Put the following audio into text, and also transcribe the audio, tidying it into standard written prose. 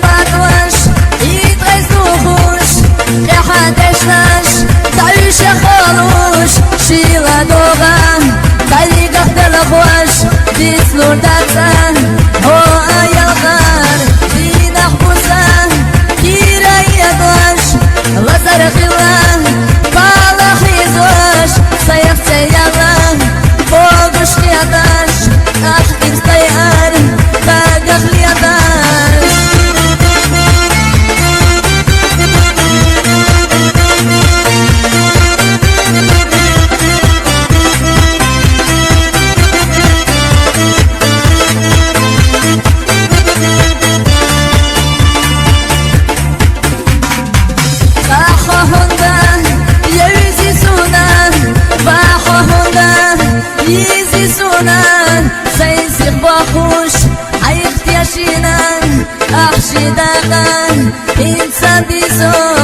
باطوش يتغيظوش يا حداشناش تعيش يا خروش شيلا دوغا طريقة دلغوش بيسلور داتان هو يلغار دينا حبوسان كيرا يدوش لزر غلان بالا خيزوش صيفت يلان فوقش خياداش أحكي ستيار باقى خلياداش يزي سونان سيسيق باخوش عيقت يا شينان أحشي داغان إنسان بيزون